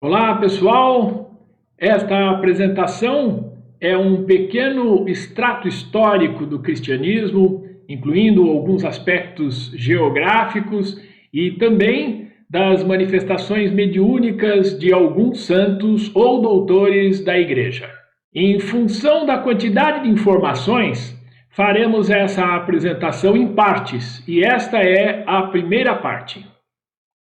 Olá, pessoal! Esta apresentação é um pequeno extrato histórico do cristianismo, incluindo alguns aspectos geográficos e também das manifestações mediúnicas de alguns santos ou doutores da Igreja. Em função da quantidade de informações, faremos essa apresentação em partes, e esta é a primeira parte.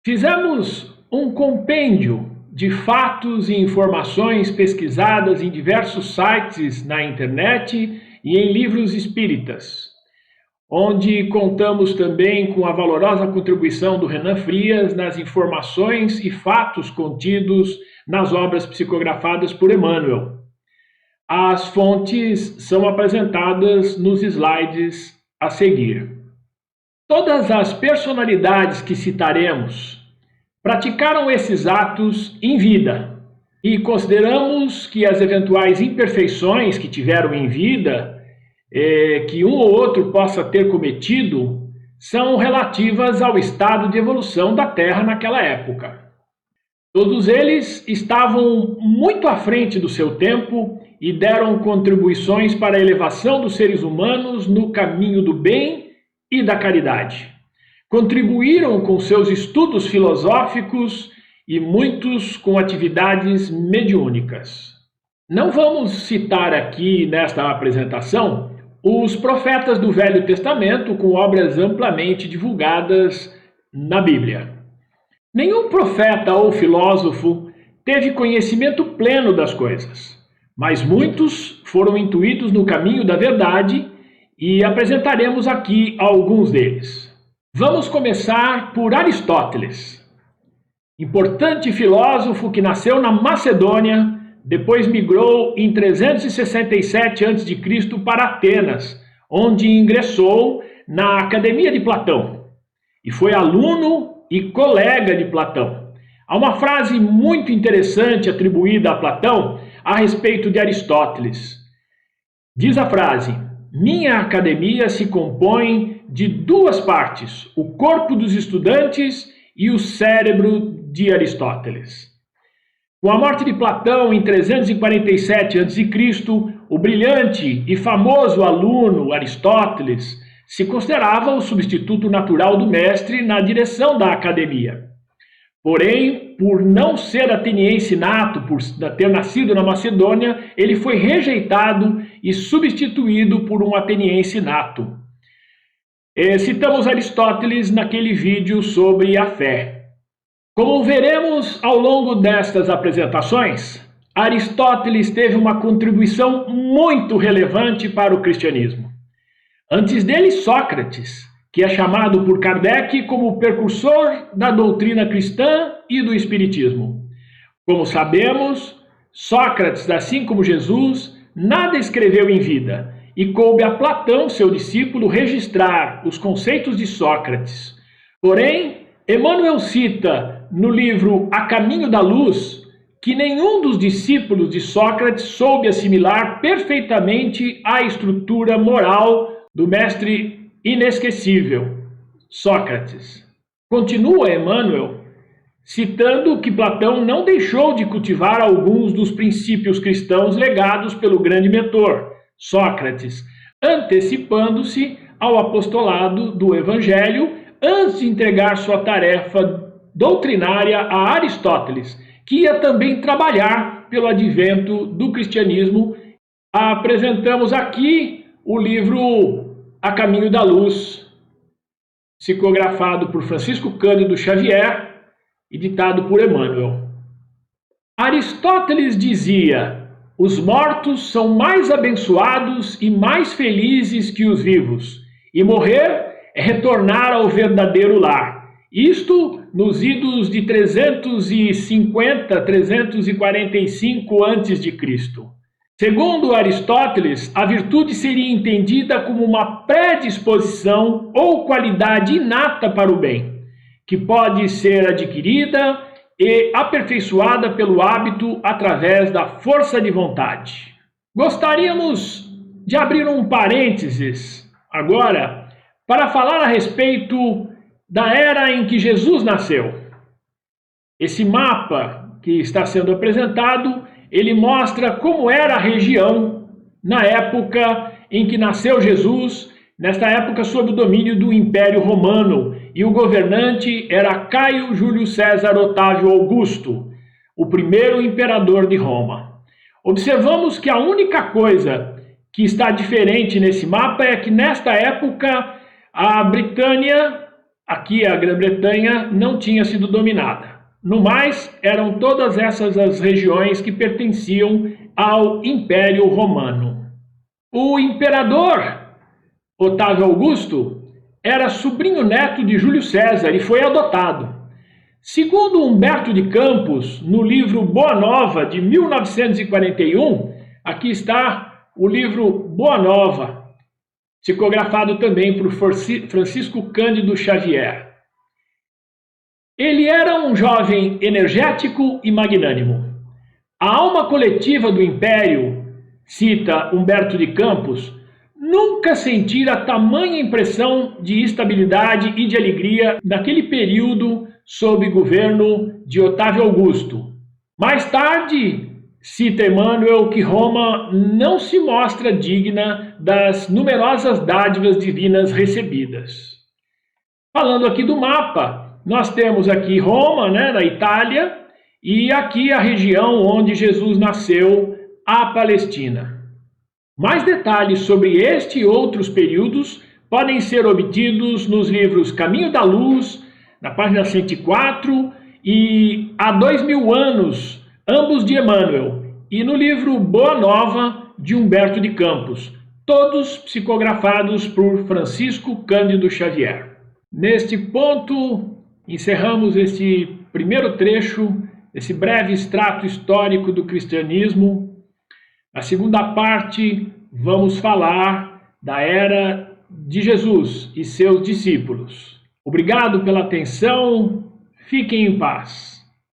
Fizemos um compêndio de fatos e informações pesquisadas em diversos sites na internet e em livros espíritas, onde contamos também com a valorosa contribuição do Renan Frias nas informações e fatos contidos nas obras psicografadas por Emmanuel. As fontes são apresentadas nos slides a seguir. Todas as personalidades que citaremos praticaram esses atos em vida, e consideramos que as eventuais imperfeições que tiveram em vida, que um ou outro possa ter cometido, são relativas ao estado de evolução da Terra naquela época. Todos eles estavam muito à frente do seu tempo e deram contribuições para a elevação dos seres humanos no caminho do bem e da caridade. Contribuíram com seus estudos filosóficos e muitos com atividades mediúnicas. Não vamos citar aqui nesta apresentação os profetas do Velho Testamento com obras amplamente divulgadas na Bíblia. Nenhum profeta ou filósofo teve conhecimento pleno das coisas, mas muitos foram intuídos no caminho da verdade e apresentaremos aqui alguns deles. Vamos começar por Aristóteles, importante filósofo que nasceu na Macedônia, depois migrou em 367 a.C. para Atenas, onde ingressou na Academia de Platão e foi aluno e colega de Platão. Há uma frase muito interessante atribuída a Platão a respeito de Aristóteles. Diz a frase: "Minha academia se compõe de duas partes, o corpo dos estudantes e o cérebro de Aristóteles." Com a morte de Platão em 347 a.C., o brilhante e famoso aluno Aristóteles se considerava o substituto natural do mestre na direção da academia. Porém, por não ser ateniense nato, por ter nascido na Macedônia, ele foi rejeitado e substituído por um ateniense nato. Citamos Aristóteles naquele vídeo sobre a fé. Como veremos ao longo destas apresentações, Aristóteles teve uma contribuição muito relevante para o cristianismo. Antes dele, Sócrates, que é chamado por Kardec como o precursor da doutrina cristã e do espiritismo. Como sabemos, Sócrates, assim como Jesus, nada escreveu em vida, e coube a Platão, seu discípulo, registrar os conceitos de Sócrates. Porém, Emmanuel cita no livro A Caminho da Luz que nenhum dos discípulos de Sócrates soube assimilar perfeitamente a estrutura moral do mestre inesquecível, Sócrates. Continua Emmanuel citando que Platão não deixou de cultivar alguns dos princípios cristãos legados pelo grande mentor, Sócrates, antecipando-se ao apostolado do Evangelho antes de entregar sua tarefa doutrinária a Aristóteles, que ia também trabalhar pelo advento do cristianismo. Apresentamos aqui o livro A Caminho da Luz, psicografado por Francisco Cândido Xavier e ditado por Emmanuel. Aristóteles dizia: "Os mortos são mais abençoados e mais felizes que os vivos, e morrer é retornar ao verdadeiro lar." Isto nos idos de 350 a 345 a.C. Segundo Aristóteles, a virtude seria entendida como uma predisposição ou qualidade inata para o bem, que pode ser adquirida e aperfeiçoada pelo hábito através da força de vontade. Gostaríamos de abrir um parênteses agora para falar a respeito da era em que Jesus nasceu. Esse mapa que está sendo apresentado, ele mostra como era a região na época em que nasceu Jesus, nesta época sob o domínio do Império Romano, e o governante era Caio Júlio César Otávio Augusto, o primeiro imperador de Roma. Observamos que a única coisa que está diferente nesse mapa é que nesta época a Britânia, aqui a Grã-Bretanha, não tinha sido dominada. No mais, eram todas essas as regiões que pertenciam ao Império Romano. O imperador Otávio Augusto era sobrinho neto de Júlio César e foi adotado. Segundo Humberto de Campos, no livro Boa Nova, de 1941, aqui está o livro Boa Nova, psicografado também por Francisco Cândido Xavier. Ele era um jovem energético e magnânimo. A alma coletiva do Império, cita Humberto de Campos, nunca sentira tamanha impressão de estabilidade e de alegria naquele período sob governo de Otávio Augusto. Mais tarde, cita Emmanuel que Roma não se mostra digna das numerosas dádivas divinas recebidas. Falando aqui do mapa, nós temos aqui Roma, na Itália, e aqui a região onde Jesus nasceu, a Palestina. Mais detalhes sobre este e outros períodos podem ser obtidos nos livros Caminho da Luz, na página 104, e Há 2000 anos, ambos de Emmanuel, e no livro Boa Nova, de Humberto de Campos, todos psicografados por Francisco Cândido Xavier. Neste ponto, encerramos este primeiro trecho, esse breve extrato histórico do cristianismo. Na segunda parte, vamos falar da era de Jesus e seus discípulos. Obrigado pela atenção, fiquem em paz.